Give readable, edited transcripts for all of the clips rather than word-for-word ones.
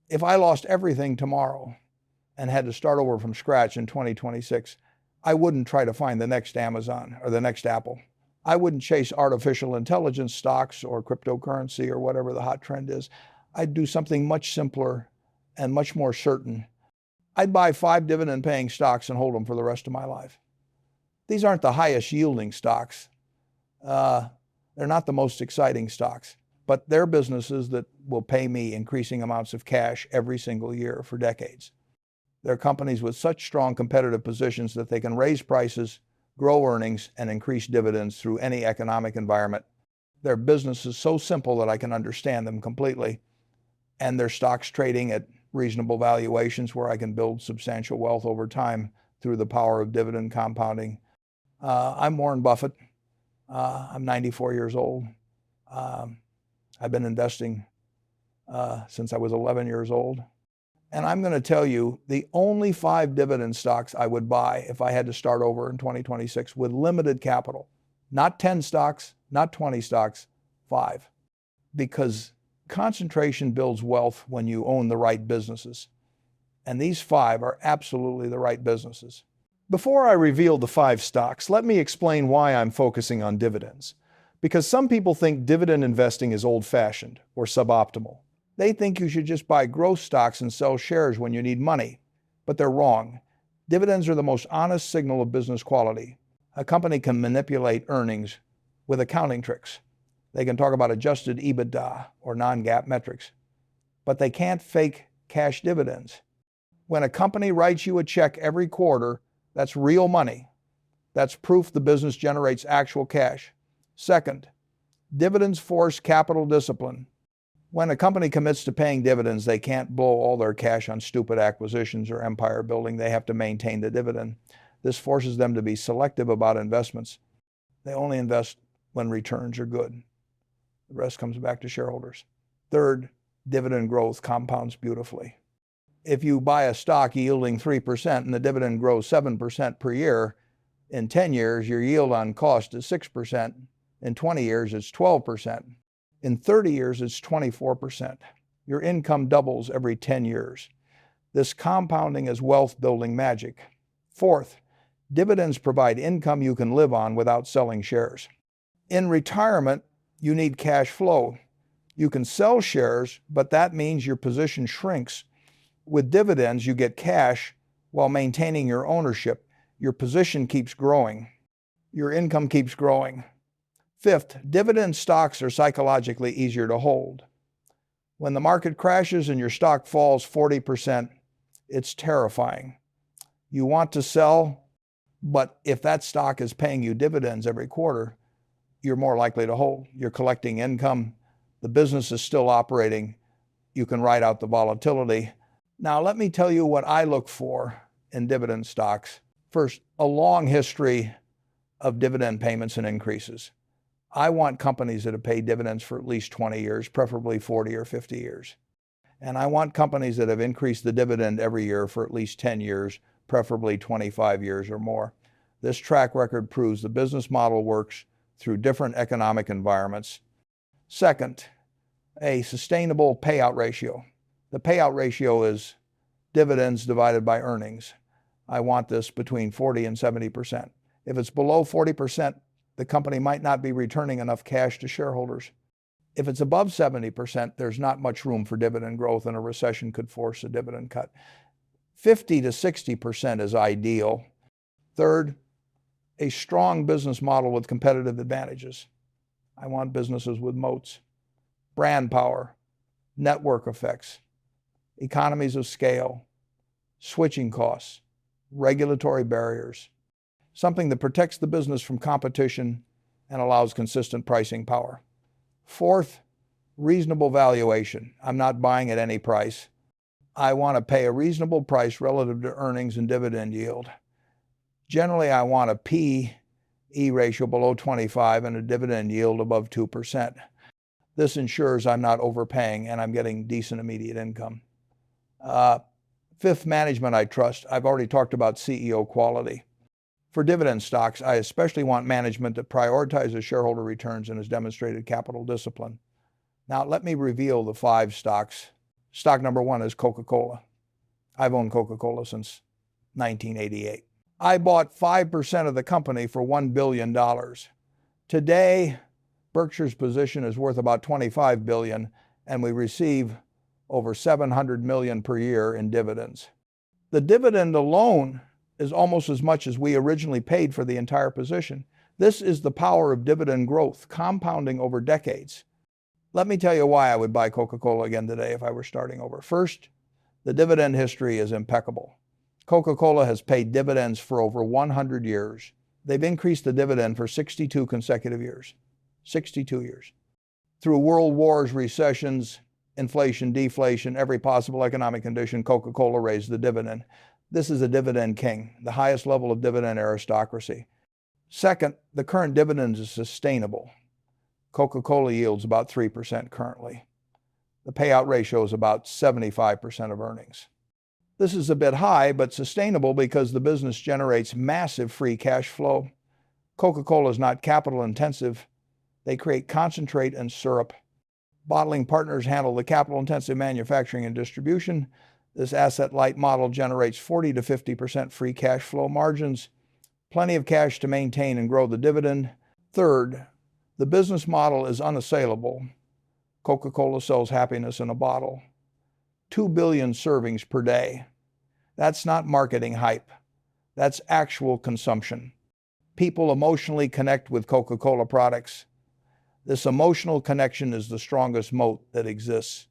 If I lost everything tomorrow and had to start over from scratch in 2026, I wouldn't try to find the next Amazon or the next Apple. I wouldn't chase artificial intelligence stocks or cryptocurrency or whatever the hot trend is. I'd do something much simpler and much more certain. I'd buy 5 dividend-paying stocks and hold them for the rest of my life. These aren't the highest yielding stocks. They're not the most exciting stocks, but they're businesses that will pay me increasing amounts of cash every single year for decades. They're companies with such strong competitive positions that they can raise prices, grow earnings, and increase dividends through any economic environment. Their business is so simple that I can understand them completely, and their stocks trading at reasonable valuations where I can build substantial wealth over time through the power of dividend compounding. I'm Warren Buffett. I'm 94 years old. I've been investing since I was 11 years old. And I'm going to tell you the only 5 dividend stocks I would buy if I had to start over in 2026 with limited capital. Not 10 stocks, not 20 stocks, 5. Because concentration builds wealth when you own the right businesses. And these 5 are absolutely the right businesses. Before I reveal the 5 stocks, let me explain why I'm focusing on dividends. Because some people think dividend investing is old-fashioned or suboptimal. They think you should just buy growth stocks and sell shares when you need money. But they're wrong. Dividends are the most honest signal of business quality. A company can manipulate earnings with accounting tricks. They can talk about adjusted EBITDA or non-GAAP metrics, but they can't fake cash dividends. When a company writes you a check every quarter, that's real money. That's proof the business generates actual cash. Second, dividends force capital discipline. When a company commits to paying dividends, they can't blow all their cash on stupid acquisitions or empire building. They have to maintain the dividend. This forces them to be selective about investments. They only invest when returns are good. The rest comes back to shareholders. Third, dividend growth compounds beautifully. If you buy a stock yielding 3% and the dividend grows 7% per year, in 10 years, your yield on cost is 6%. In 20 years, it's 12%. In 30 years, it's 24%. Your income doubles every 10 years. This compounding is wealth-building magic. Fourth, dividends provide income you can live on without selling shares. In retirement, you need cash flow. You can sell shares, but that means your position shrinks. With dividends, you get cash while maintaining your ownership. Your position keeps growing. Your income keeps growing. Fifth, dividend stocks are psychologically easier to hold. When the market crashes and your stock falls 40%, it's terrifying. You want to sell, but if that stock is paying you dividends every quarter, you're more likely to hold. You're collecting income. The business is still operating. You can ride out the volatility. Now, let me tell you what I look for in dividend stocks. First, a long history of dividend payments and increases. I want companies that have paid dividends for at least 20 years, preferably 40 or 50 years. And I want companies that have increased the dividend every year for at least 10 years, preferably 25 years or more. This track record proves the business model works through different economic environments. Second, a sustainable payout ratio. The payout ratio is dividends divided by earnings. I want this between 40 and 70%. If it's below 40%, the company might not be returning enough cash to shareholders. If it's above 70%, there's not much room for dividend growth, and a recession could force a dividend cut. 50 to 60% is ideal. Third, a strong business model with competitive advantages. I want businesses with moats, brand power, network effects, economies of scale, switching costs, regulatory barriers, something that protects the business from competition and allows consistent pricing power. Fourth, reasonable valuation. I'm not buying at any price. I want to pay a reasonable price relative to earnings and dividend yield. Generally, I want a P/E ratio below 25 and a dividend yield above 2%. This ensures I'm not overpaying and I'm getting decent immediate income. Fifth, management I trust. I've already talked about CEO quality. For dividend stocks, I especially want management that prioritizes shareholder returns and has demonstrated capital discipline. Now, let me reveal the 5 stocks Stock number 1 is Coca-Cola. I've owned Coca-Cola since 1988. I bought 5% of the company for $1 billion. Today, Berkshire's position is worth about $25 billion, and we receive over $700 million per year in dividends. The dividend alone is almost as much as we originally paid for the entire position. This is the power of dividend growth, compounding over decades. Let me tell you why I would buy Coca-Cola again today if I were starting over. First, the dividend history is impeccable. Coca-Cola has paid dividends for over 100 years. They've increased the dividend for 62 consecutive years. 62 years. Through world wars, recessions, inflation, deflation, every possible economic condition, Coca-Cola raised the dividend. This is a dividend king, the highest level of dividend aristocracy. Second, the current dividend is sustainable. Coca-Cola yields about 3% currently. The payout ratio is about 75% of earnings. This is a bit high, but sustainable because the business generates massive free cash flow. Coca-Cola is not capital intensive. They create concentrate and syrup. Bottling partners handle the capital-intensive manufacturing and distribution. This asset-light model generates 40 to 50% free cash flow margins, plenty of cash to maintain and grow the dividend. Third, the business model is unassailable. Coca-Cola sells happiness in a bottle. 2 billion servings per day. That's not marketing hype. That's actual consumption. People emotionally connect with Coca-Cola products. This emotional connection is the strongest moat that exists.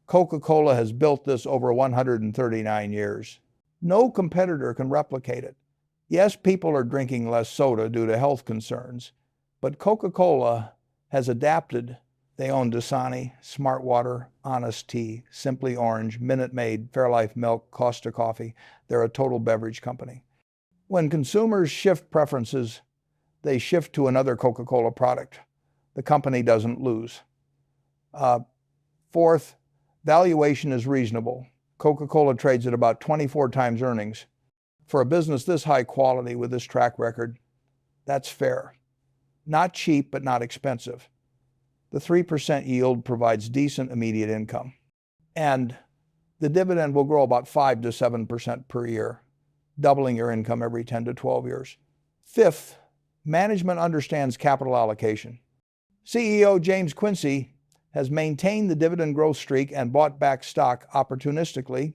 Coca-Cola has built this over 139 years. No competitor can replicate it. Yes, people are drinking less soda due to health concerns, but Coca-Cola has adapted. They own Dasani, Smartwater, Honest Tea, Simply Orange, Minute Maid, Fairlife Milk, Costa Coffee. They're a total beverage company. When consumers shift preferences, they shift to another Coca-Cola product. The company doesn't lose. Fourth, valuation is reasonable. Coca-Cola trades at about 24 times earnings. For a business this high quality with this track record, that's fair. Not cheap, but not expensive. The 3% yield provides decent immediate income. And the dividend will grow about 5 to 7% per year, doubling your income every 10 to 12 years. Fifth, management understands capital allocation. CEO James Quincy has maintained the dividend growth streak and bought back stock opportunistically.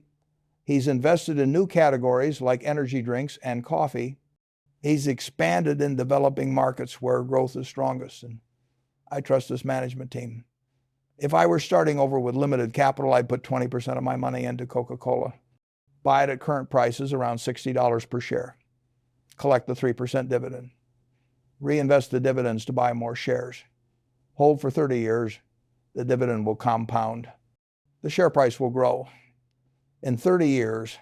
He's invested in new categories like energy drinks and coffee. He's expanded in developing markets where growth is strongest. And I trust this management team. If I were starting over with limited capital, I'd put 20% of my money into Coca-Cola. Buy it at current prices, around $60 per share. Collect the 3% dividend. Reinvest the dividends to buy more shares. Hold for 30 years. The dividend will compound. The share price will grow. In 30 years,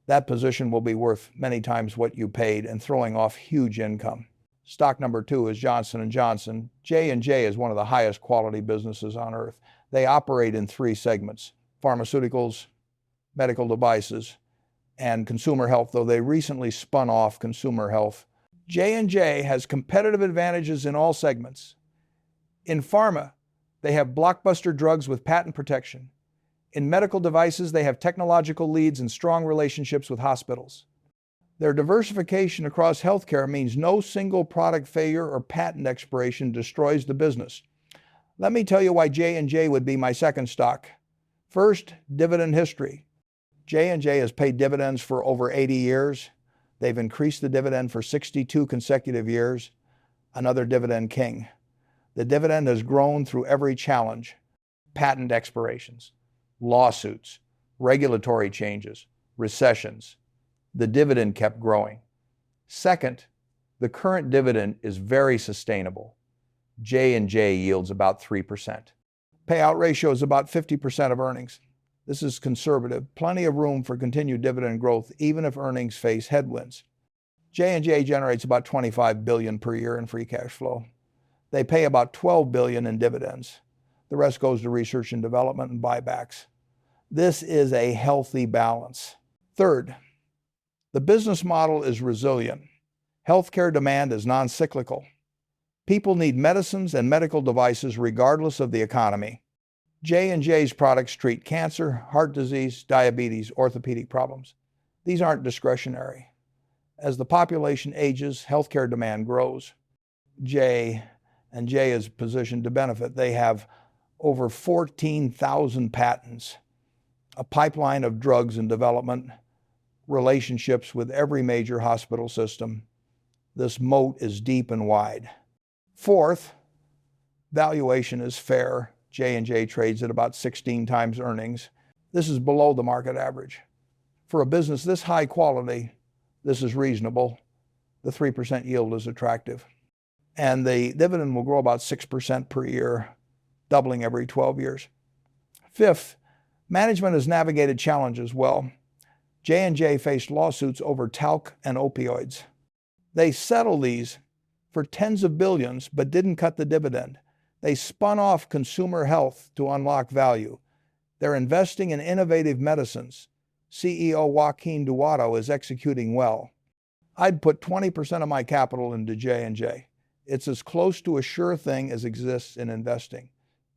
that position will be worth many times what you paid and throwing off huge income. Stock number 2 is Johnson & Johnson. J&J is one of the highest quality businesses on earth. They operate in 3 segments: pharmaceuticals, medical devices, and consumer health, though they recently spun off consumer health. J&J has competitive advantages in all segments. In pharma, they have blockbuster drugs with patent protection. In medical devices, they have technological leads and strong relationships with hospitals. Their diversification across healthcare means no single product failure or patent expiration destroys the business. Let me tell you why J&J would be my second stock. First, dividend history. J&J has paid dividends for over 80 years. They've increased the dividend for 62 consecutive years. Another dividend king. The dividend has grown through every challenge: patent expirations, lawsuits, regulatory changes, recessions. The dividend kept growing. Second, the current dividend is very sustainable. J&J yields about 3%. Payout ratio is about 50% of earnings. This is conservative, plenty of room for continued dividend growth even if earnings face headwinds. J&J generates about $25 billion per year in free cash flow. They pay about $12 billion in dividends. The rest goes to research and development and buybacks. This is a healthy balance. Third, the business model is resilient. Healthcare demand is non-cyclical. People need medicines and medical devices regardless of the economy. J&J's products treat cancer, heart disease, diabetes, orthopedic problems. These aren't discretionary. As the population ages, healthcare demand grows. J is positioned to benefit. They have over 14,000 patents, a pipeline of drugs in development, relationships with every major hospital system. This moat is deep and wide. Fourth, valuation is fair. J&J trades at about 16 times earnings. This is below the market average. For a business this high quality, this is reasonable. The 3% yield is attractive. And the dividend will grow about 6% per year, doubling every 12 years. Fifth, management has navigated challenges well. J&J faced lawsuits over talc and opioids. They settled these for tens of billions, but didn't cut the dividend. They spun off consumer health to unlock value. They're investing in innovative medicines. CEO Joaquin Duato is executing well. I'd put 20% of my capital into J&J. It's as close to a sure thing as exists in investing.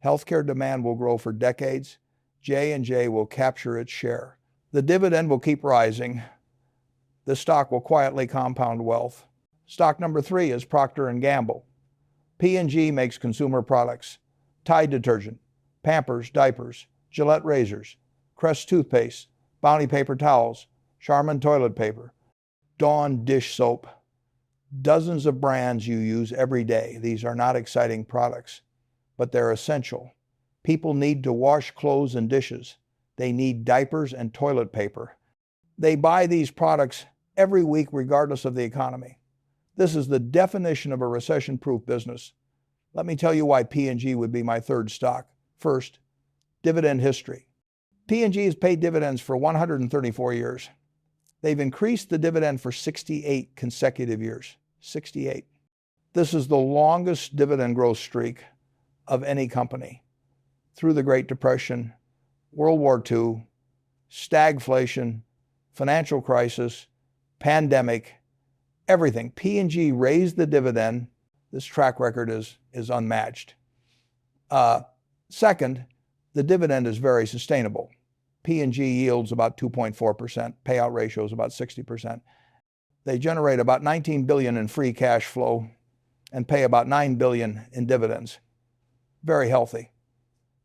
Healthcare demand will grow for decades. J&J will capture its share. The dividend will keep rising. The stock will quietly compound wealth. Stock number 3 is Procter Gamble. P&G makes consumer products: Tide detergent, Pampers diapers, Gillette razors, Crest toothpaste, Bounty paper towels, Charmin toilet paper, Dawn dish soap. Dozens of brands you use every day. These are not exciting products, but they're essential. People need to wash clothes and dishes. They need diapers and toilet paper. They buy these products every week regardless of the economy. This is the definition of a recession-proof business. Let me tell you why P&G would be my third stock. First, dividend history. P&G has paid dividends for 134 years. They've increased the dividend for 68 consecutive years. 68. This is the longest dividend growth streak of any company. Through the Great Depression, World War II, stagflation, financial crisis, pandemic, everything. P&G raised the dividend. This track record is unmatched. Second, the dividend is very sustainable. P&G yields about 2.4%. Payout ratio is about 60%. They generate about $19 billion in free cash flow and pay about $9 billion in dividends. Very healthy.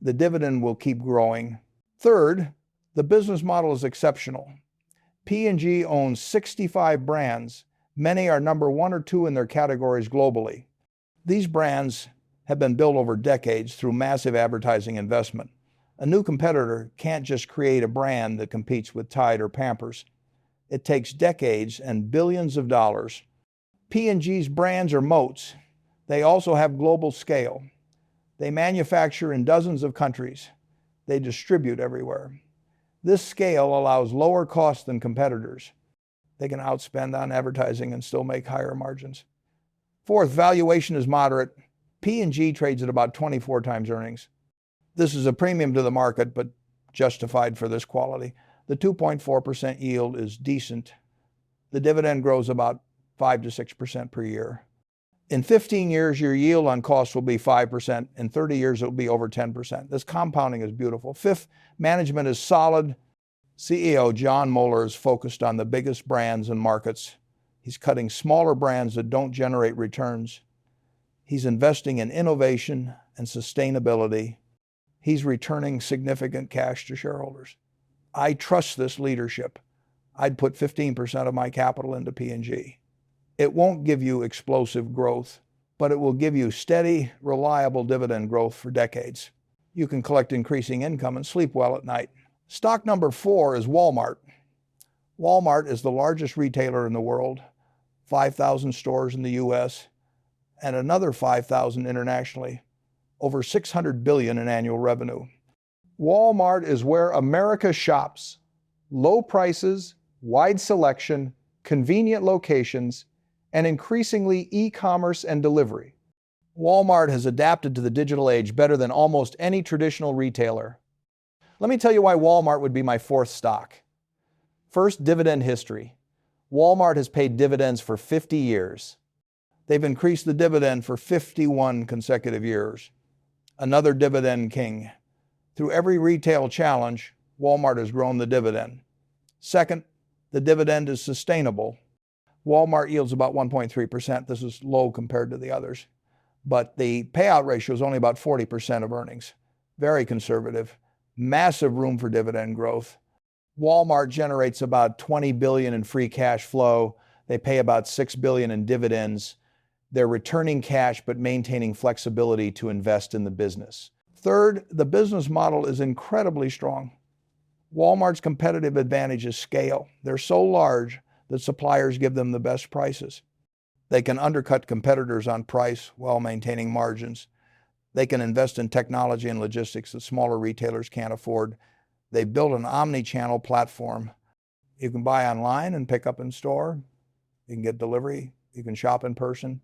The dividend will keep growing. Third, the business model is exceptional. P&G owns 65 brands. Many are number 1 or 2 in their categories globally. These brands have been built over decades through massive advertising investment. A new competitor can't just create a brand that competes with Tide or Pampers. It takes decades and billions of dollars. P&G's brands are moats. They also have global scale. They manufacture in dozens of countries. They distribute everywhere. This scale allows lower costs than competitors. They can outspend on advertising and still make higher margins. Fourth, valuation is moderate. P&G trades at about 24 times earnings. This is a premium to the market, but justified for this quality. The 2.4% yield is decent. The dividend grows about 5 to 6% per year. In 15 years, your yield on cost will be 5%. In 30 years, it will be over 10%. This compounding is beautiful. Fifth, management is solid. CEO John Moeller is focused on the biggest brands and markets. He's cutting smaller brands that don't generate returns. He's investing in innovation and sustainability. He's returning significant cash to shareholders. I trust this leadership. I'd put 15% of my capital into P&G. It won't give you explosive growth, but it will give you steady, reliable dividend growth for decades. You can collect increasing income and sleep well at night. Stock number 4 is Walmart. Walmart is the largest retailer in the world, 5,000 stores in the US, and another 5,000 internationally, over $600 billion in annual revenue. Walmart is where America shops. Low prices, wide selection, convenient locations, and increasingly e-commerce and delivery. Walmart has adapted to the digital age better than almost any traditional retailer. Let me tell you why Walmart would be my 4th stock. First, dividend history. Walmart has paid dividends for 50 years. They've increased the dividend for 51 consecutive years. Another dividend king. Through every retail challenge, Walmart has grown the dividend. Second, the dividend is sustainable. Walmart yields about 1.3%. This is low compared to the others. But the payout ratio is only about 40% of earnings. Very conservative. Massive room for dividend growth. Walmart generates about $20 billion in free cash flow. They pay about $6 billion in dividends. They're returning cash but maintaining flexibility to invest in the business. Third, the business model is incredibly strong. Walmart's competitive advantage is scale. They're so large that suppliers give them the best prices. They can undercut competitors on price while maintaining margins. They can invest in technology and logistics that smaller retailers can't afford. They built an omni-channel platform. You can buy online and pick up in store. You can get delivery. You can shop in person.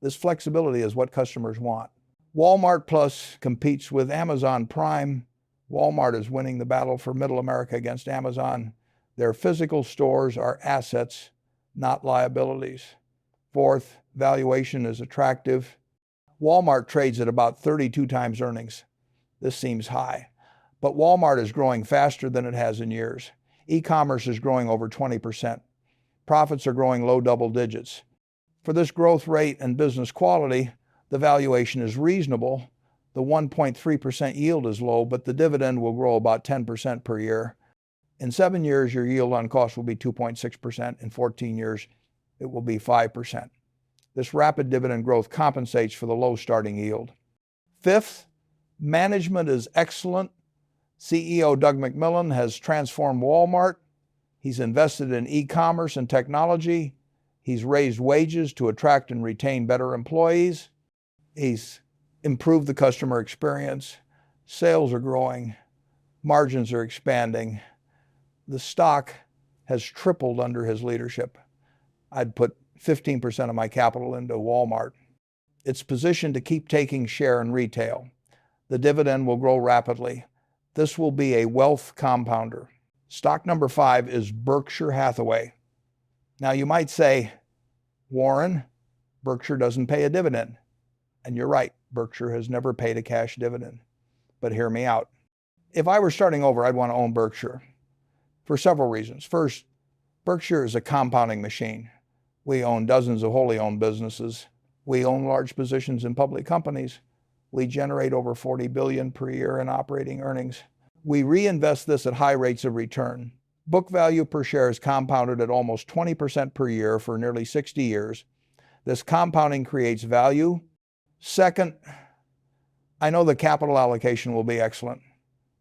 This flexibility is what customers want. Walmart Plus competes with Amazon Prime. Walmart is winning the battle for middle America against Amazon. Their physical stores are assets, not liabilities. Fourth, valuation is attractive. Walmart trades at about 32 times earnings. This seems high, but Walmart is growing faster than it has in years. E-commerce is growing over 20%. Profits are growing low double digits. For this growth rate and business quality, the valuation is reasonable. The 1.3% yield is low, but the dividend will grow about 10% per year. In 7 years, your yield on cost will be 2.6%. In 14 years, it will be 5%. This rapid dividend growth compensates for the low starting yield. Fifth, management is excellent. CEO Doug McMillon has transformed Walmart. He's invested in e-commerce and technology. He's raised wages to attract and retain better employees. He's improved the customer experience. Sales are growing. Margins are expanding. The stock has tripled under his leadership. I'd put 15% of my capital into Walmart. It's positioned to keep taking share in retail. The dividend will grow rapidly. This will be a wealth compounder. Stock number 5 is Berkshire Hathaway. Now you might say, Warren, Berkshire doesn't pay a dividend. And you're right, Berkshire has never paid a cash dividend. But hear me out. If I were starting over, I'd want to own Berkshire for several reasons. First, Berkshire is a compounding machine. We own dozens of wholly owned businesses. We own large positions in public companies. We generate over $40 billion per year in operating earnings. We reinvest this at high rates of return. Book value per share is compounded at almost 20% per year for nearly 60 years. This compounding creates value. Second, I know the capital allocation will be excellent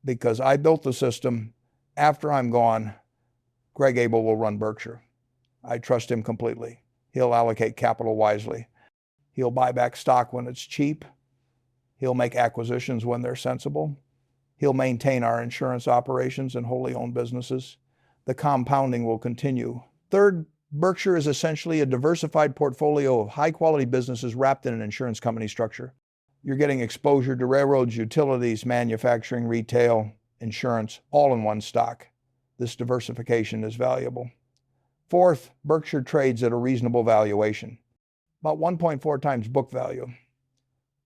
because I built the system. After I'm gone, Greg Abel will run Berkshire. I trust him completely. He'll allocate capital wisely. He'll buy back stock when it's cheap. He'll make acquisitions when they're sensible. He'll maintain our insurance operations and wholly owned businesses. The compounding will continue. Third, Berkshire is essentially a diversified portfolio of high-quality businesses wrapped in an insurance company structure. You're getting exposure to railroads, utilities, manufacturing, retail, insurance, all in one stock. This diversification is valuable. Fourth, Berkshire trades at a reasonable valuation, about 1.4 times book value.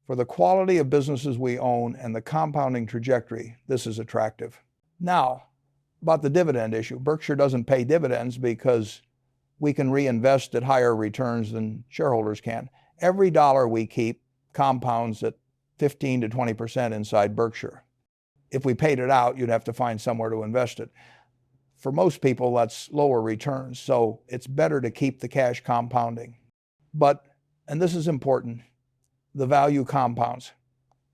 For the quality of businesses we own and the compounding trajectory, this is attractive. Now, about the dividend issue. Berkshire doesn't pay dividends because we can reinvest at higher returns than shareholders can. Every dollar we keep compounds at 15 to 20% inside Berkshire. If we paid it out, you'd have to find somewhere to invest it. For most people, that's lower returns, so it's better to keep the cash compounding. But, and this is important, the value compounds.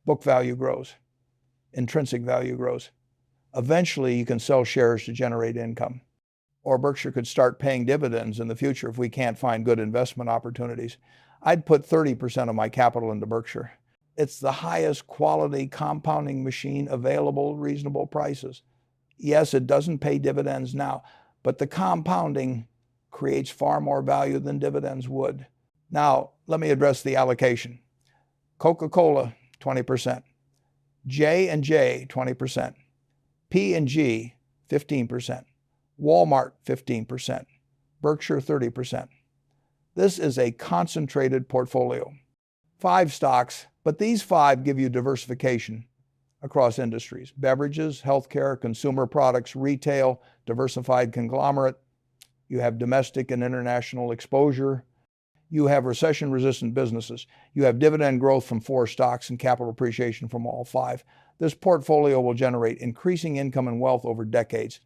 Book value grows. Intrinsic value grows. Eventually, you can sell shares to generate income. Or Berkshire could start paying dividends in the future if we can't find good investment opportunities. I'd put 30% of my capital into Berkshire. It's the highest quality compounding machine available at reasonable prices. Yes, it doesn't pay dividends now, but the compounding creates far more value than dividends would. Now, let me address the allocation. Coca-Cola, 20%. J&J, 20%. P&G, 15%. Walmart, 15%. Berkshire, 30%. This is a concentrated portfolio. 5 stocks, but these 5 give you diversification across industries: beverages, healthcare, consumer products, retail, diversified conglomerate. You have domestic and international exposure. You have recession-resistant businesses. You have dividend growth from 4 stocks and capital appreciation from all 5. This portfolio will generate increasing income and wealth over decades.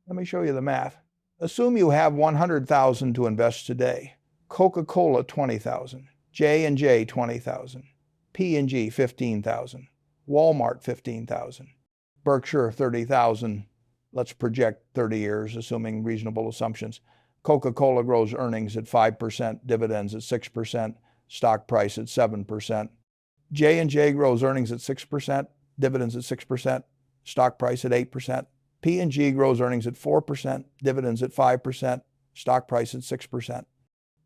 Let me show you the math. Assume you have $100,000 to invest today. Coca-Cola, $20,000. J&J, $20,000. P&G, $15,000. Walmart, $15,000. Berkshire, $30,000. Let's project 30 years, assuming reasonable assumptions. Coca-Cola grows earnings at 5%, dividends at 6%, stock price at 7%. J&J grows earnings at 6%, dividends at 6%, stock price at 8%. P&G grows earnings at 4%, dividends at 5%, stock price at 6%.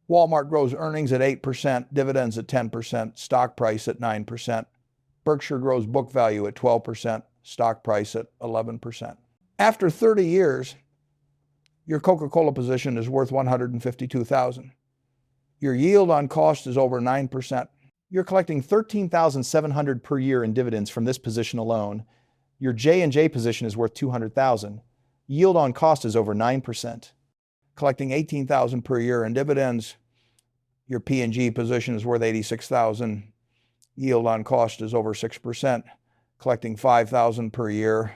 Walmart grows earnings at 8%, dividends at 10%, stock price at 9%. Berkshire grows book value at 12%, stock price at 11%. After 30 years, your Coca-Cola position is worth $152,000. Your yield on cost is over 9%. You're collecting $13,700 per year in dividends from this position alone. Your J&J position is worth $200,000. Yield on cost is over 9%. Collecting $18,000 per year in dividends. Your P&G position is worth $86,000. Yield on cost is over 6%. Collecting $5,000 per year.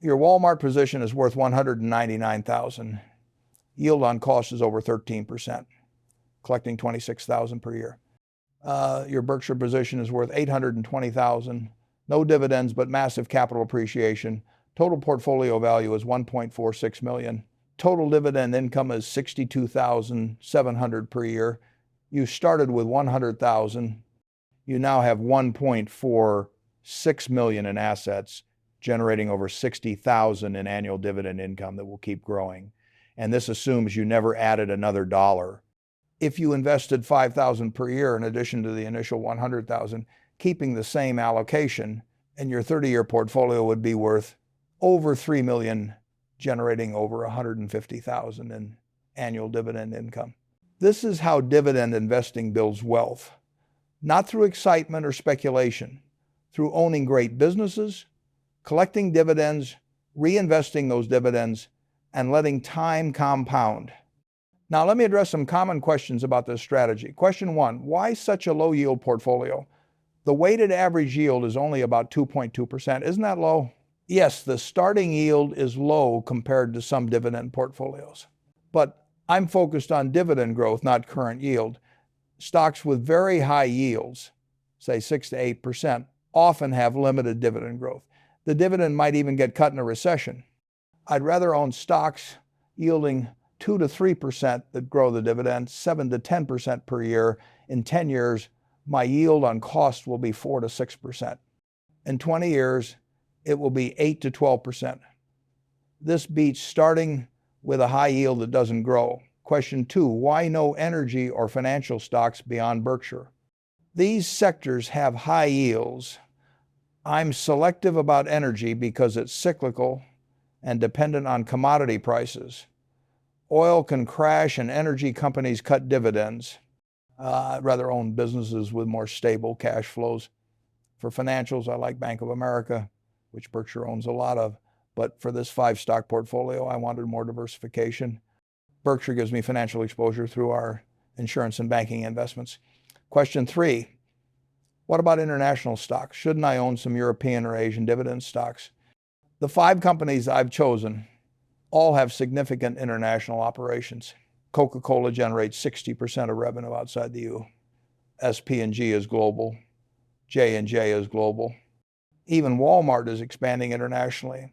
Your Walmart position is worth $199,000. Yield on cost is over 13%, collecting $26,000 per year. Your Berkshire position is worth $820,000. No dividends, but massive capital appreciation. Total portfolio value is $1.46 million. Total dividend income is $62,700 per year. You started with $100,000. You now have $1.46 million in assets, generating over $60,000 in annual dividend income that will keep growing. And this assumes you never added another dollar. If you invested $5,000 per year in addition to the initial $100,000, keeping the same allocation, and your 30-year portfolio would be worth over $3 million, generating over $150,000 in annual dividend income. This is how dividend investing builds wealth. Not through excitement or speculation, through owning great businesses, collecting dividends, reinvesting those dividends, and letting time compound. Now, let me address some common questions about this strategy. Question 1, why such a low yield portfolio? The weighted average yield is only about 2.2%. Isn't that low? Yes, the starting yield is low compared to some dividend portfolios. But I'm focused on dividend growth, not current yield. Stocks with very high yields, say 6 to 8%, often have limited dividend growth. The dividend might even get cut in a recession. I'd rather own stocks yielding 2 to 3% that grow the dividend, 7 to 10% per year. In 10 years, my yield on cost will be 4 to 6%. In 20 years, it will be 8 to 12%. This beats starting with a high yield that doesn't grow. Question 2, why no energy or financial stocks beyond Berkshire? These sectors have high yields. I'm selective about energy because it's cyclical and dependent on commodity prices. Oil can crash and energy companies cut dividends. I'd rather own businesses with more stable cash flows. For financials, I like Bank of America, which Berkshire owns a lot of. But for this 5-stock portfolio, I wanted more diversification. Berkshire gives me financial exposure through our insurance and banking investments. Question 3, what about international stocks? Shouldn't I own some European or Asian dividend stocks? The 5 companies I've chosen all have significant international operations. Coca-Cola generates 60% of revenue outside the U.S. P&G is global. J&J is global. Even Walmart is expanding internationally.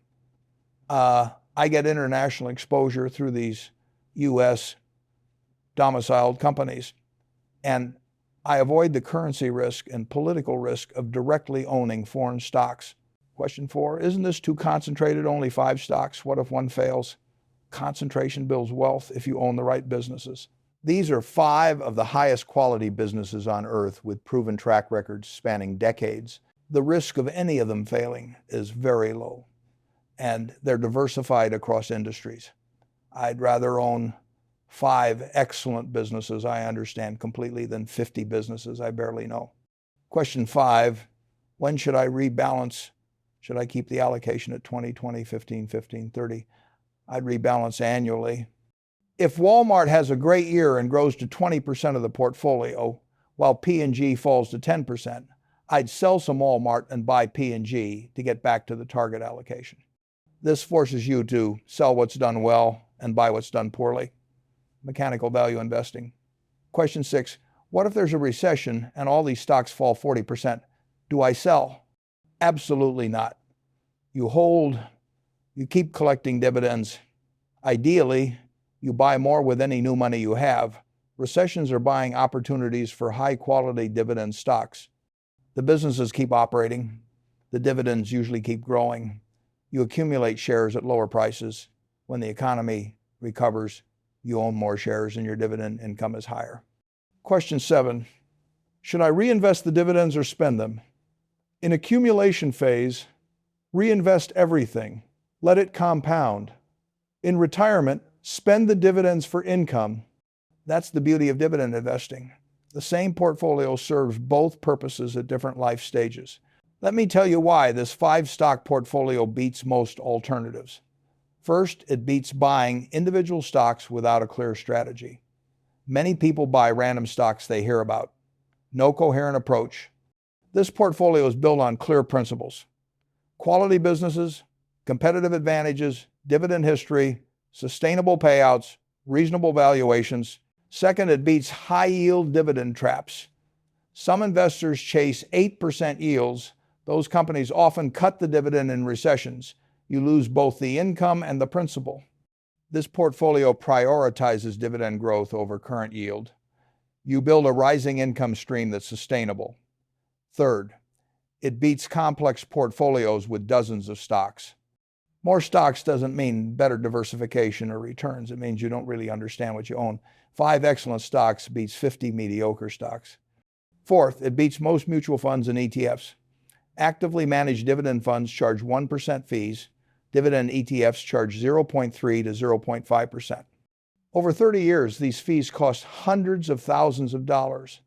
I get international exposure through these U.S. domiciled companies. And I avoid the currency risk and political risk of directly owning foreign stocks. Question 4, isn't this too concentrated, only 5 stocks? What if one fails? Concentration builds wealth if you own the right businesses. These are 5 of the highest quality businesses on earth with proven track records spanning decades. The risk of any of them failing is very low, and they're diversified across industries. I'd rather own 5 excellent businesses I understand completely than 50 businesses I barely know. Question 5, when should I rebalance Should I keep the allocation at 20, 20, 15, 15, 30? I'd rebalance annually. If Walmart has a great year and grows to 20% of the portfolio, while P&G falls to 10%, I'd sell some Walmart and buy P&G to get back to the target allocation. This forces you to sell what's done well and buy what's done poorly. Mechanical value investing. Question 6, what if there's a recession and all these stocks fall 40%? Do I sell? Absolutely not. You hold, you keep collecting dividends. Ideally, you buy more with any new money you have. Recessions are buying opportunities for high-quality dividend stocks. The businesses keep operating. The dividends usually keep growing. You accumulate shares at lower prices. When the economy recovers, you own more shares and your dividend income is higher. Question 7, should I reinvest the dividends or spend them? In accumulation phase, reinvest everything. Let it compound. In retirement, spend the dividends for income. That's the beauty of dividend investing. The same portfolio serves both purposes at different life stages. Let me tell you why this 5-stock portfolio beats most alternatives. First, it beats buying individual stocks without a clear strategy. Many people buy random stocks they hear about. No coherent approach. This portfolio is built on clear principles. Quality businesses, competitive advantages, dividend history, sustainable payouts, reasonable valuations. Second, it beats high-yield dividend traps. Some investors chase 8% yields. Those companies often cut the dividend in recessions. You lose both the income and the principal. This portfolio prioritizes dividend growth over current yield. You build a rising income stream that's sustainable. Third, it beats complex portfolios with dozens of stocks. More stocks doesn't mean better diversification or returns. It means you don't really understand what you own. 5 excellent stocks beats 50 mediocre stocks. Fourth, it beats most mutual funds and ETFs. Actively managed dividend funds charge 1% fees. Dividend ETFs charge 0.3 to 0.5%. Over 30 years, these fees cost hundreds of thousands of dollars.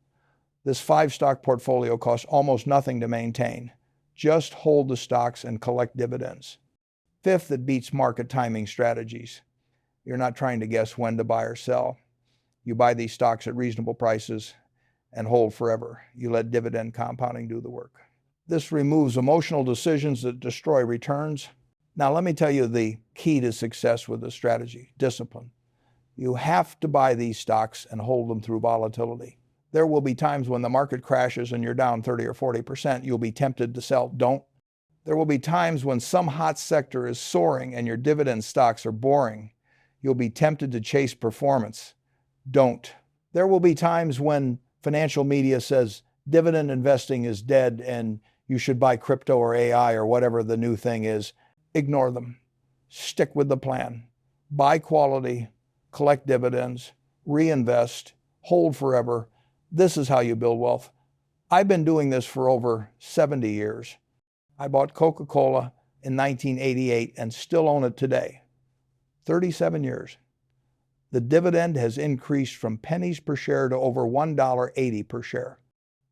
This 5-stock portfolio costs almost nothing to maintain. Just hold the stocks and collect dividends. Fifth, it beats market timing strategies. You're not trying to guess when to buy or sell. You buy these stocks at reasonable prices and hold forever. You let dividend compounding do the work. This removes emotional decisions that destroy returns. Now, let me tell you the key to success with this strategy: discipline. You have to buy these stocks and hold them through volatility. There will be times when the market crashes and you're down 30 or 40%. You'll be tempted to sell. Don't. There will be times when some hot sector is soaring and your dividend stocks are boring. You'll be tempted to chase performance. Don't. There will be times when financial media says dividend investing is dead and you should buy crypto or AI or whatever the new thing is. Ignore them. Stick with the plan. Buy quality, collect dividends, reinvest, hold forever. This is how you build wealth. I've been doing this for over 70 years. I bought Coca-Cola in 1988 and still own it today. 37 years. The dividend has increased from pennies per share to over $1.80 per share.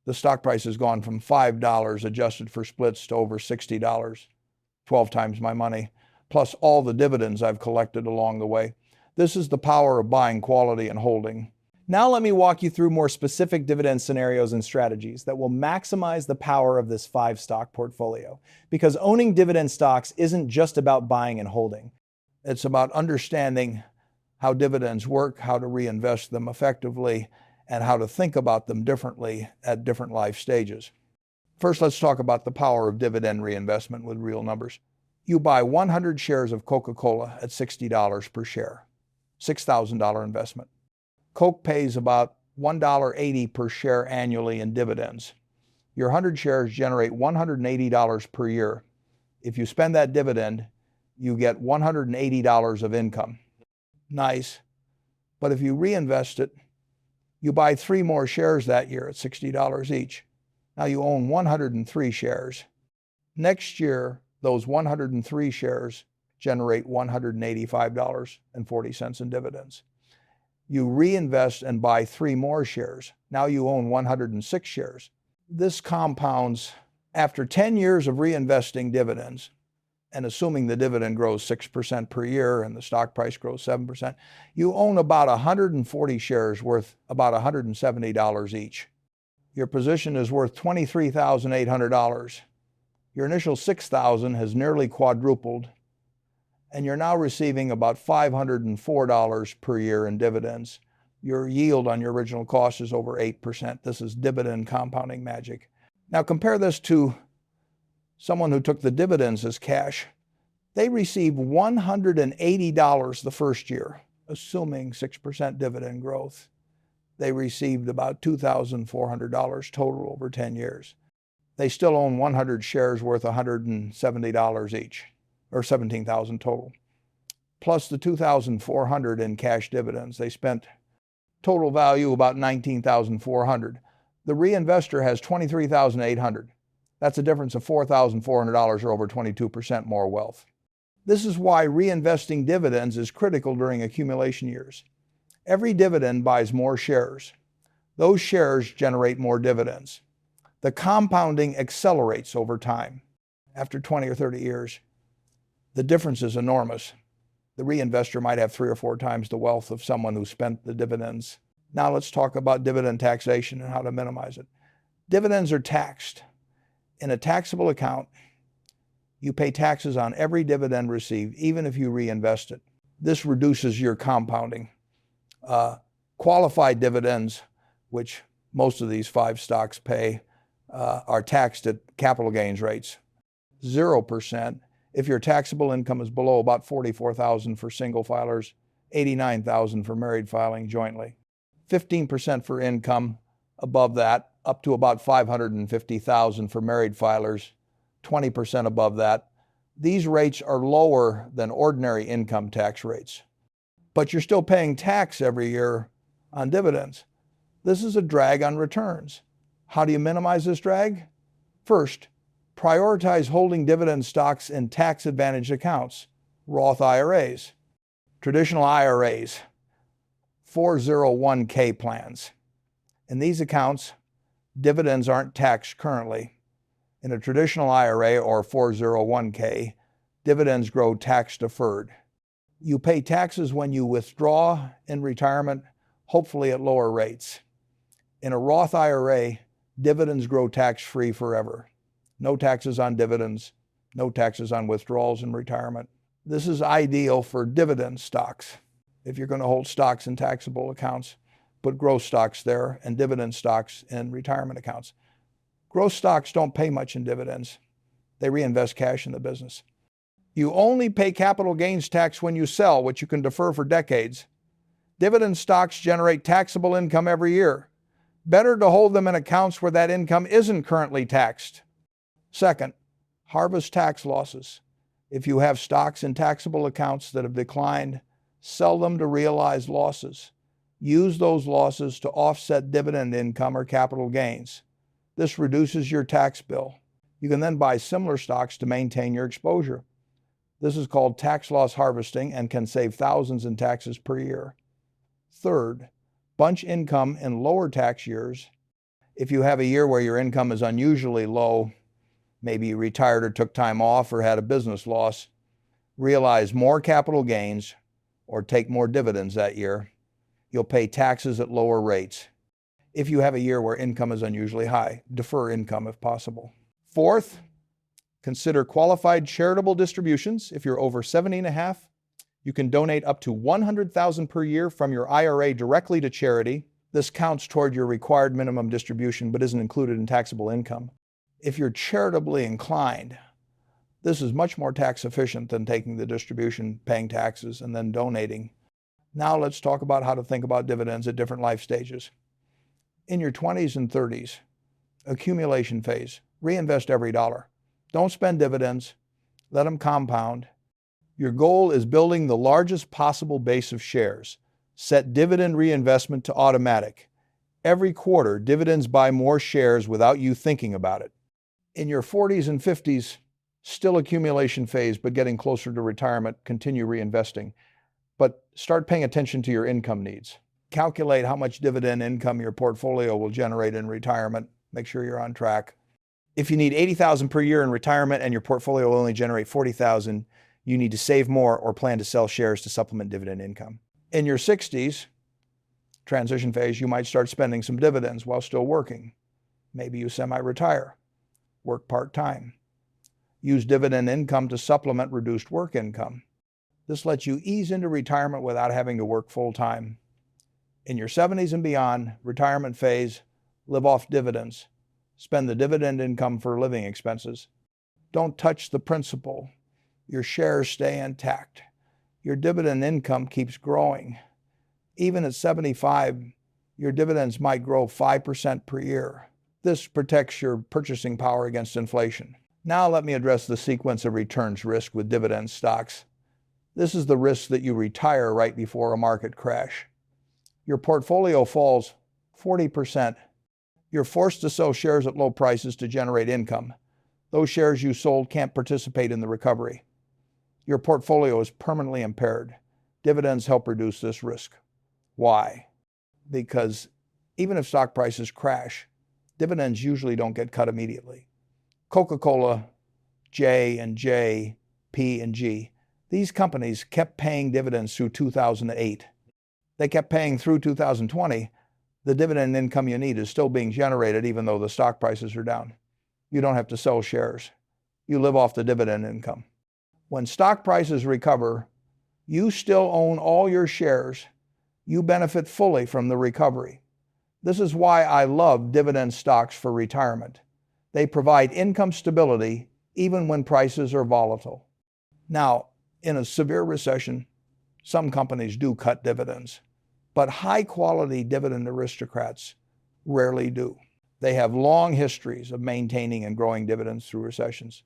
The stock price has gone from $5 adjusted for splits to over $60, 12 times my money, plus all the dividends I've collected along the way. This is the power of buying quality and holding. Now let me walk you through more specific dividend scenarios and strategies that will maximize the power of this 5-stock portfolio. Because owning dividend stocks isn't just about buying and holding. It's about understanding how dividends work, how to reinvest them effectively, and how to think about them differently at different life stages. First, let's talk about the power of dividend reinvestment with real numbers. You buy 100 shares of Coca-Cola at $60 per share, $6,000 investment. Coke pays about $1.80 per share annually in dividends. Your 100 shares generate $180 per year. If you spend that dividend, you get $180 of income. Nice. But if you reinvest it, you buy 3 more shares that year at $60 each. Now you own 103 shares. Next year, those 103 shares generate $185.40 in dividends. You reinvest and buy 3 more shares. Now you own 106 shares. This compounds After 10 years of reinvesting dividends, and assuming the dividend grows 6% per year and the stock price grows 7%, you own about 140 shares worth about $170 each. Your position is worth $23,800. Your initial $6,000 has nearly quadrupled, and you're now receiving about $504 per year in dividends. Your yield on your original cost is over 8%. This is dividend compounding magic. Now compare this to someone who took the dividends as cash. They received $180 the first year, assuming 6% dividend growth. They received about $2,400 total over 10 years. They still own 100 shares worth $170 each, or $17,000 total. Plus the $2,400 in cash dividends. They spent total value about $19,400. The reinvestor has $23,800. That's a difference of $4,400 or over 22% more wealth. This is why reinvesting dividends is critical during accumulation years. Every dividend buys more shares. Those shares generate more dividends. The compounding accelerates over time. After 20 or 30 years, the difference is enormous. The reinvestor might have 3 or 4 times the wealth of someone who spent the dividends. Now let's talk about dividend taxation and how to minimize it. Dividends are taxed. In a taxable account, you pay taxes on every dividend received, even if you reinvest it. This reduces your compounding. Qualified dividends, which most of these 5 stocks pay, are taxed at capital gains rates. 0% if your taxable income is below about $44,000 for single filers, $89,000 for married filing jointly. 15% for income above that, up to about $550,000 for married filers, 20% above that. These rates are lower than ordinary income tax rates, but you're still paying tax every year on dividends. This is a drag on returns. How do you minimize this drag? First, prioritize holding dividend stocks in tax-advantaged accounts, Roth IRAs, traditional IRAs, 401k plans. In these accounts, dividends aren't taxed currently. In a traditional IRA or 401k, dividends grow tax-deferred. You pay taxes when you withdraw in retirement, hopefully at lower rates. In a Roth IRA, dividends grow tax-free forever. No taxes on dividends, no taxes on withdrawals in retirement. This is ideal for dividend stocks. If you're going to hold stocks in taxable accounts, put growth stocks there and dividend stocks in retirement accounts. Growth stocks don't pay much in dividends. They reinvest cash in the business. You only pay capital gains tax when you sell, which you can defer for decades. Dividend stocks generate taxable income every year. Better to hold them in accounts where that income isn't currently taxed. Second, harvest tax losses. If you have stocks in taxable accounts that have declined, sell them to realize losses. Use those losses to offset dividend income or capital gains. This reduces your tax bill. You can then buy similar stocks to maintain your exposure. This is called tax loss harvesting and can save thousands in taxes per year. Third, bunch income in lower tax years. If you have a year where your income is unusually low, maybe you retired or took time off or had a business loss, realize more capital gains or take more dividends that year. You'll pay taxes at lower rates. If you have a year where income is unusually high, defer income if possible. Fourth, consider qualified charitable distributions. If you're over 70 and a half, you can donate up to $100,000 per year from your IRA directly to charity. This counts toward your required minimum distribution but isn't included in taxable income. If you're charitably inclined, this is much more tax efficient than taking the distribution, paying taxes, and then donating. Now let's talk about how to think about dividends at different life stages. In your 20s and 30s, accumulation phase, reinvest every dollar. Don't spend dividends. Let them compound. Your goal is building the largest possible base of shares. Set dividend reinvestment to automatic. Every quarter, dividends buy more shares without you thinking about it. In your 40s and 50s, still accumulation phase, but getting closer to retirement, continue reinvesting. But start paying attention to your income needs. Calculate how much dividend income your portfolio will generate in retirement. Make sure you're on track. If you need $80,000 per year in retirement and your portfolio will only generate $40,000, you need to save more or plan to sell shares to supplement dividend income. In your 60s, transition phase, you might start spending some dividends while still working. Maybe you semi-retire, work part-time. Use dividend income to supplement reduced work income. This lets you ease into retirement without having to work full-time. In your 70s and beyond, retirement phase, live off dividends. Spend the dividend income for living expenses. Don't touch the principal. Your shares stay intact. Your dividend income keeps growing. Even at 75, your dividends might grow 5% per year. This protects your purchasing power against inflation. Now let me address the sequence of returns risk with dividend stocks. This is the risk that you retire right before a market crash. Your portfolio falls 40%. You're forced to sell shares at low prices to generate income. Those shares you sold can't participate in the recovery. Your portfolio is permanently impaired. Dividends help reduce this risk. Why? Because even if stock prices crash, dividends usually don't get cut immediately. Coca-Cola, J&J, P&G, these companies kept paying dividends through 2008. They kept paying through 2020. The dividend income you need is still being generated even though the stock prices are down. You don't have to sell shares. You live off the dividend income. When stock prices recover, you still own all your shares. You benefit fully from the recovery. This is why I love dividend stocks for retirement. They provide income stability even when prices are volatile. Now, in a severe recession, some companies do cut dividends, but high-quality dividend aristocrats rarely do. They have long histories of maintaining and growing dividends through recessions.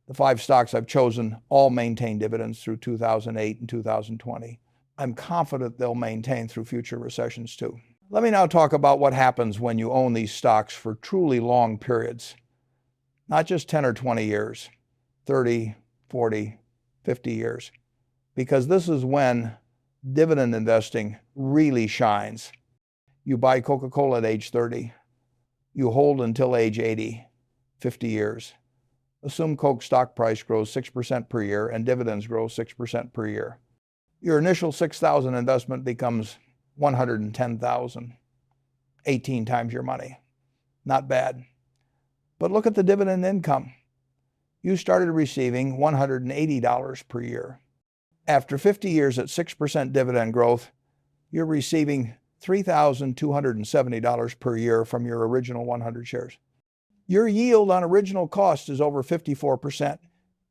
The 5 stocks I've chosen all maintain dividends through 2008 and 2020. I'm confident they'll maintain through future recessions too. Let me now talk about what happens when you own these stocks for truly long periods. Not just 10 or 20 years, 30, 40, 50 years. Because this is when dividend investing really shines. You buy Coca-Cola at age 30. You hold until age 80, 50 years. Assume Coke stock price grows 6% per year and dividends grow 6% per year. Your initial $6,000 investment becomes $110,000, 18 times your money. Not bad. But look at the dividend income. You started receiving $180 per year. After 50 years at 6% dividend growth, you're receiving $3,270 per year from your original 100 shares. Your yield on original cost is over 54%.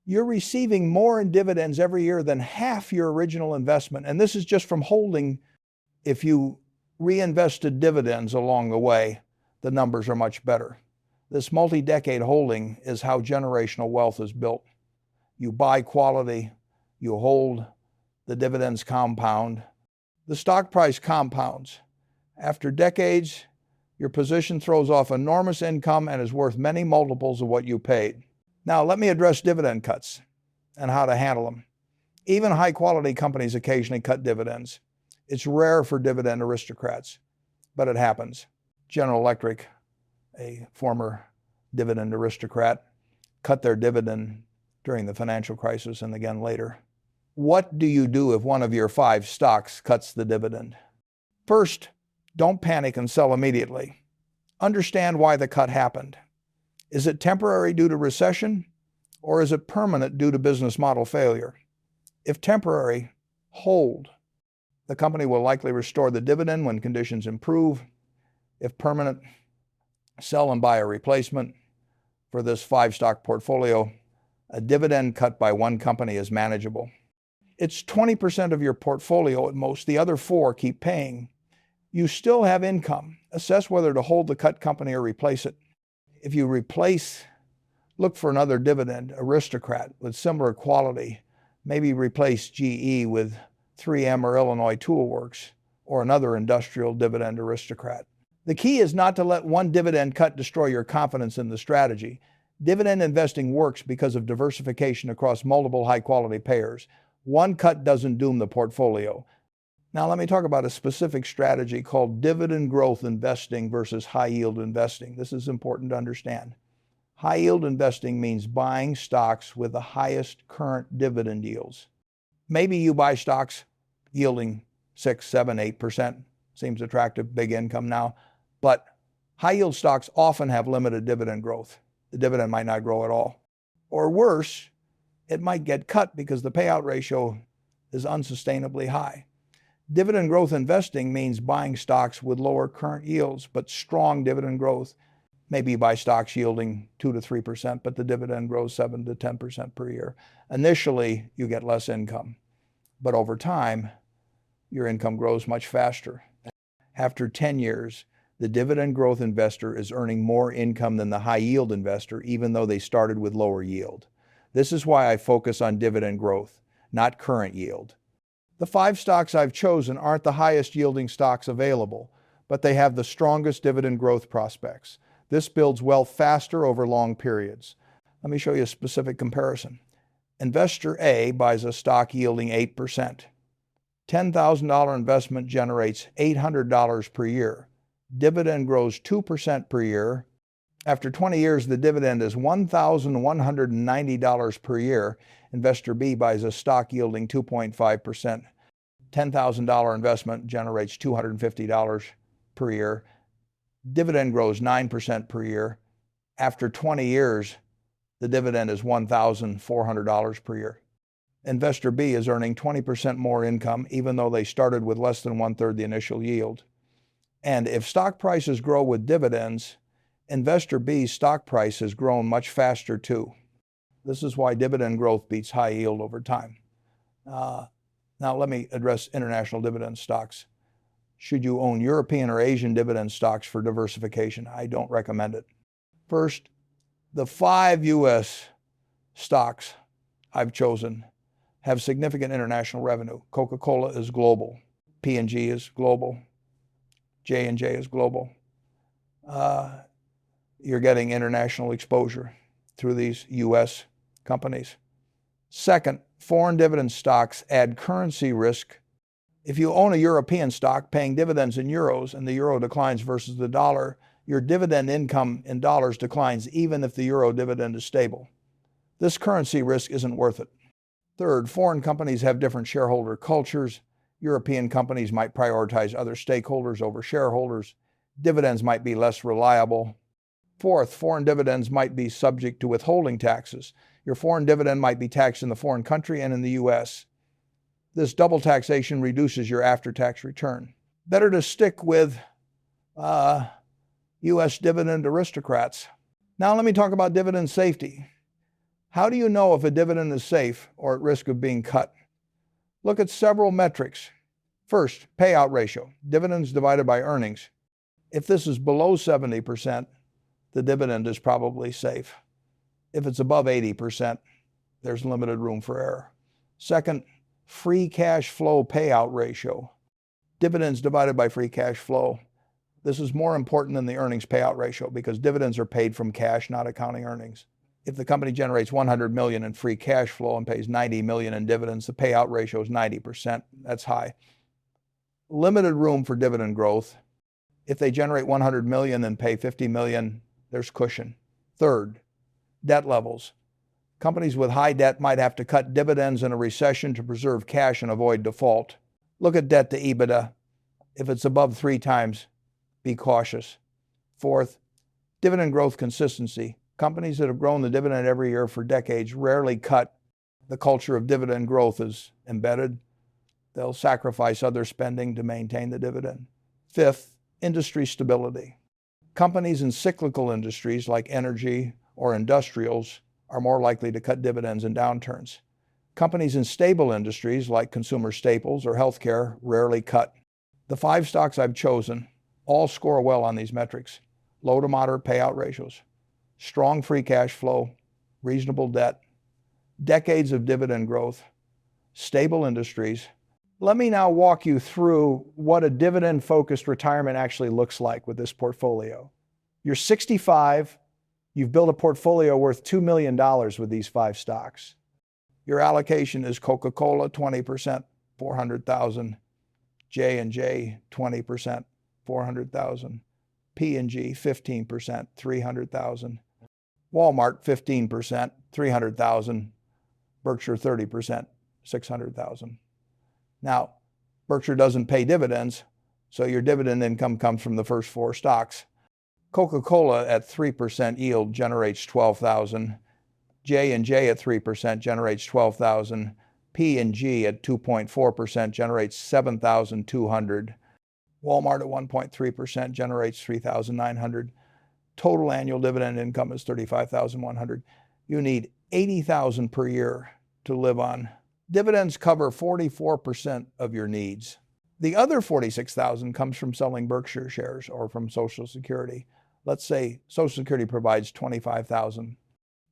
You're receiving more in dividends every year than half your original investment. And this is just from holding. If you reinvested dividends along the way, the numbers are much better. This multi-decade holding is how generational wealth is built. You buy quality, you hold, the dividends compound. The stock price compounds. After decades, your position throws off enormous income and is worth many multiples of what you paid. Now, let me address dividend cuts and how to handle them. Even high-quality companies occasionally cut dividends. It's rare for dividend aristocrats, but it happens. General Electric, a former dividend aristocrat, cut their dividend during the financial crisis and again later. What do you do if one of your 5 stocks cuts the dividend? First, don't panic and sell immediately. Understand why the cut happened. Is it temporary due to recession, or is it permanent due to business model failure? If temporary, hold. The company will likely restore the dividend when conditions improve. If permanent, sell and buy a replacement. For this 5-stock portfolio, a dividend cut by one company is manageable. It's 20% of your portfolio at most. The other 4 keep paying. You still have income. Assess whether to hold the cut company or replace it. If you replace, look for another dividend aristocrat with similar quality. Maybe replace GE with 3M or Illinois Tool Works or another industrial dividend aristocrat. The key is not to let one dividend cut destroy your confidence in the strategy. Dividend investing works because of diversification across multiple high-quality payers. One cut doesn't doom the portfolio. Now let me talk about a specific strategy called dividend growth investing versus high-yield investing. This is important to understand. High yield investing means buying stocks with the highest current dividend yields. Maybe you buy stocks yielding 6, 7, 8%. Seems attractive, big income now. But high yield stocks often have limited dividend growth. The dividend might not grow at all. Or worse, it might get cut because the payout ratio is unsustainably high. Dividend growth investing means buying stocks with lower current yields, but strong dividend growth. Maybe you buy stocks yielding 2 to 3%, but the dividend grows 7 to 10% per year. Initially, you get less income, but over time, your income grows much faster. After 10 years, the dividend growth investor is earning more income than the high yield investor, even though they started with lower yield. This is why I focus on dividend growth, not current yield. The 5 stocks I've chosen aren't the highest yielding stocks available, but they have the strongest dividend growth prospects. This builds wealth faster over long periods. Let me show you a specific comparison. Investor A buys a stock yielding 8%. $10,000 investment generates $800 per year. Dividend grows 2% per year. After 20 years, the dividend is $1,190 per year. Investor B buys a stock yielding 2.5%. $10,000 investment generates $250 per year. Dividend grows 9% per year. After 20 years, the dividend is $1,400 per year. Investor B is earning 20% more income, even though they started with less than 1/3 the initial yield. And if stock prices grow with dividends, Investor B's stock price has grown much faster too. This is why dividend growth beats high yield over time. Now let me address international dividend stocks. Should you own European or Asian dividend stocks for diversification? I don't recommend it. First, the 5 U.S. stocks I've chosen have significant international revenue. Coca-Cola is global. P&G is global. J&J is global. You're getting international exposure through these U.S. companies. Second, foreign dividend stocks add currency risk. If you own a European stock paying dividends in euros and the euro declines versus the dollar, your dividend income in dollars declines even if the euro dividend is stable. This currency risk isn't worth it. Third, foreign companies have different shareholder cultures. European companies might prioritize other stakeholders over shareholders. Dividends might be less reliable. Fourth, foreign dividends might be subject to withholding taxes. Your foreign dividend might be taxed in the foreign country and in the U.S. This double taxation reduces your after-tax return. Better to stick with U.S. dividend aristocrats. Now let me talk about dividend safety. How do you know if a dividend is safe or at risk of being cut? Look at several metrics. First, payout ratio, dividends divided by earnings. If this is below 70%, the dividend is probably safe. If it's above 80%, there's limited room for error. Second, free cash flow payout ratio, dividends divided by free cash flow. This is more important than the earnings payout ratio because dividends are paid from cash, not accounting earnings. If the company generates $100 million in free cash flow and pays $90 million in dividends, the payout ratio is 90%. That's high. Limited room for dividend growth. If they generate $100 million and pay $50 million, there's cushion. Third, debt levels. Companies with high debt might have to cut dividends in a recession to preserve cash and avoid default. Look at debt to EBITDA. If it's above 3 times, be cautious. Fourth, dividend growth consistency. Companies that have grown the dividend every year for decades rarely cut. The culture of dividend growth is embedded. They'll sacrifice other spending to maintain the dividend. Fifth, industry stability. Companies in cyclical industries like energy or industrials are more likely to cut dividends in downturns. Companies in stable industries like consumer staples or healthcare rarely cut. The 5 stocks I've chosen all score well on these metrics. Low to moderate payout ratios, strong free cash flow, reasonable debt, decades of dividend growth, stable industries. Let me now walk you through what a dividend-focused retirement actually looks like with this portfolio. You're 65, you've built a portfolio worth $2 million with these 5 stocks. Your allocation is Coca-Cola, 20%, $400,000. J&J, 20%, $400,000. P&G, 15%, $300,000. Walmart 15%, 300,000. Berkshire 30%, 600,000. Now, Berkshire doesn't pay dividends, so your dividend income comes from the first four stocks. Coca-Cola at 3% yield generates 12,000. J&J at 3% generates 12,000. P&G at 2.4% generates 7,200. Walmart at 1.3% generates 3,900. Total annual dividend income is 35,100. You need 80,000 per year to live on. Dividends cover 44% of your needs. The other 46,000 comes from selling Berkshire shares or from Social Security. Let's say Social Security provides 25,000.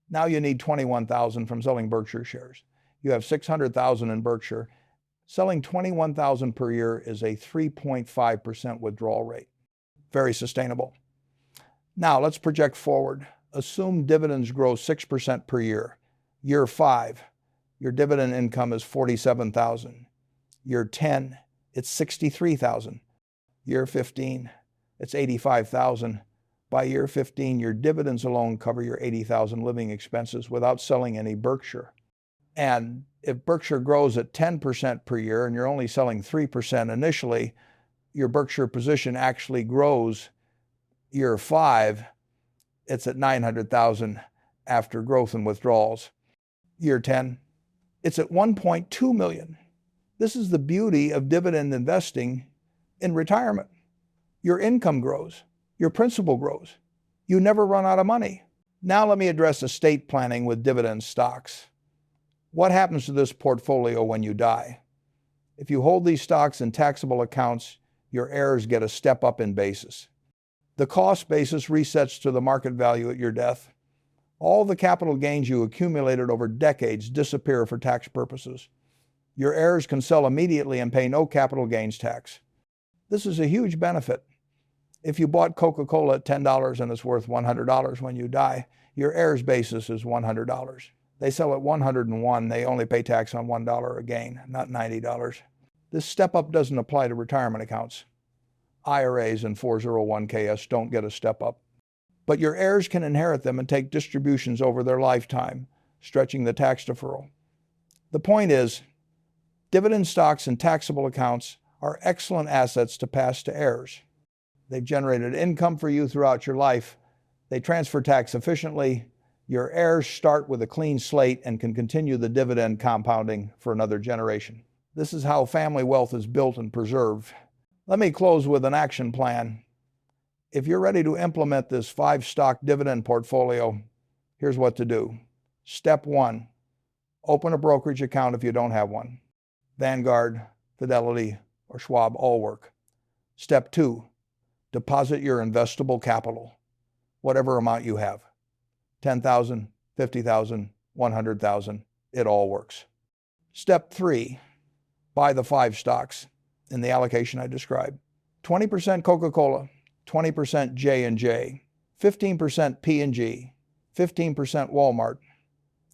Now you need 21,000 from selling Berkshire shares. You have 600,000 in Berkshire. Selling 21,000 per year is a 3.5% withdrawal rate. Very sustainable. Now let's project forward. Assume dividends grow 6% per year. Year 5, your dividend income is 47,000. Year 10, it's 63,000. Year 15, it's 85,000. By year 15, your dividends alone cover your 80,000 living expenses without selling any Berkshire. And if Berkshire grows at 10% per year and you're only selling 3% initially, your Berkshire position actually grows. Year 5, it's at 900,000 after growth and withdrawals. Year 10, it's at 1.2 million. This is the beauty of dividend investing in retirement. Your income grows. Your principal grows. You never run out of money. Now let me address estate planning with dividend stocks. What happens to this portfolio when you die? If you hold these stocks in taxable accounts, your heirs get a step up in basis. The cost basis resets to the market value at your death. All the capital gains you accumulated over decades disappear for tax purposes. Your heirs can sell immediately and pay no capital gains tax. This is a huge benefit. If you bought Coca-Cola at $10 and it's worth $100 when you die, your heirs' basis is $100. They sell at $101, they only pay tax on $1 a gain, not $90. This step up doesn't apply to retirement accounts. IRAs and 401ks don't get a step up. But your heirs can inherit them and take distributions over their lifetime, stretching the tax deferral. The point is, dividend stocks and taxable accounts are excellent assets to pass to heirs. They've generated income for you throughout your life. They transfer tax efficiently. Your heirs start with a clean slate and can continue the dividend compounding for another generation. This is how family wealth is built and preserved. Let me close with an action plan. If you're ready to implement this 5-stock dividend portfolio, here's what to do. Step 1, open a brokerage account if you don't have one. Vanguard, Fidelity, or Schwab all work. Step 2, deposit your investable capital, whatever amount you have. 10,000, 50,000, 100,000, it all works. Step 3, buy the 5 stocks in the allocation I described. 20% Coca-Cola, 20% J&J, 15% P&G, 15% Walmart,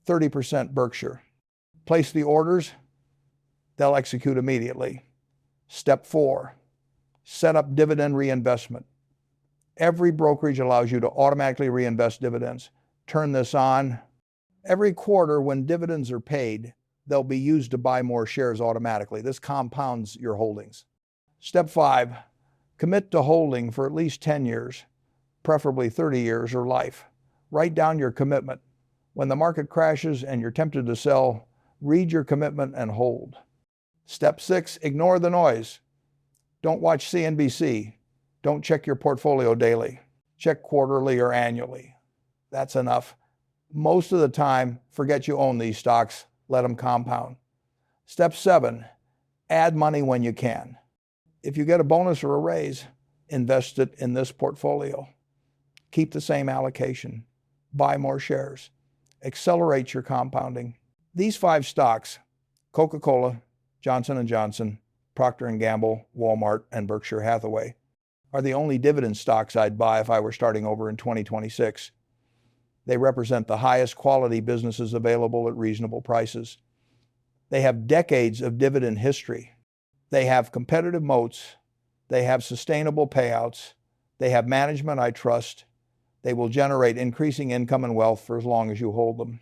30% Berkshire. Place the orders, they'll execute immediately. Step 4, set up dividend reinvestment. Every brokerage allows you to automatically reinvest dividends. Turn this on. Every quarter when dividends are paid, they'll be used to buy more shares automatically. This compounds your holdings. Step 5, commit to holding for at least 10 years, preferably 30 years or life. Write down your commitment. When the market crashes and you're tempted to sell, read your commitment and hold. Step 6, ignore the noise. Don't watch CNBC. Don't check your portfolio daily. Check quarterly or annually. That's enough. Most of the time, forget you own these stocks. Let them compound. Step 7, add money when you can. If you get a bonus or a raise, invest it in this portfolio. Keep the same allocation. Buy more shares. Accelerate your compounding. These 5 stocks, Coca-Cola, Johnson & Johnson, Procter Gamble, Walmart, and Berkshire Hathaway, are the only dividend stocks I'd buy if I were starting over in 2026. They represent the highest quality businesses available at reasonable prices. They have decades of dividend history. They have competitive moats. They have sustainable payouts. They have management I trust. They will generate increasing income and wealth for as long as you hold them.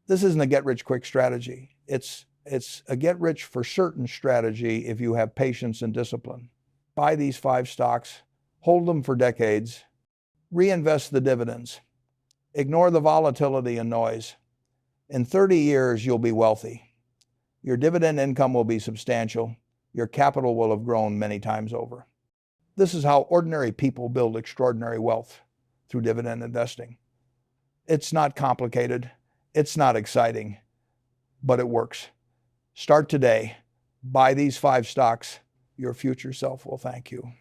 This isn't a get-rich-quick strategy. It's a get-rich-for-certain strategy if you have patience and discipline. Buy these 5 stocks, hold them for decades, reinvest the dividends, ignore the volatility and noise. In 30 years, you'll be wealthy. Your dividend income will be substantial. Your capital will have grown many times over. This is how ordinary people build extraordinary wealth through dividend investing. It's not complicated. It's not exciting, but it works. Start today. Buy these 5 stocks. Your future self will thank you.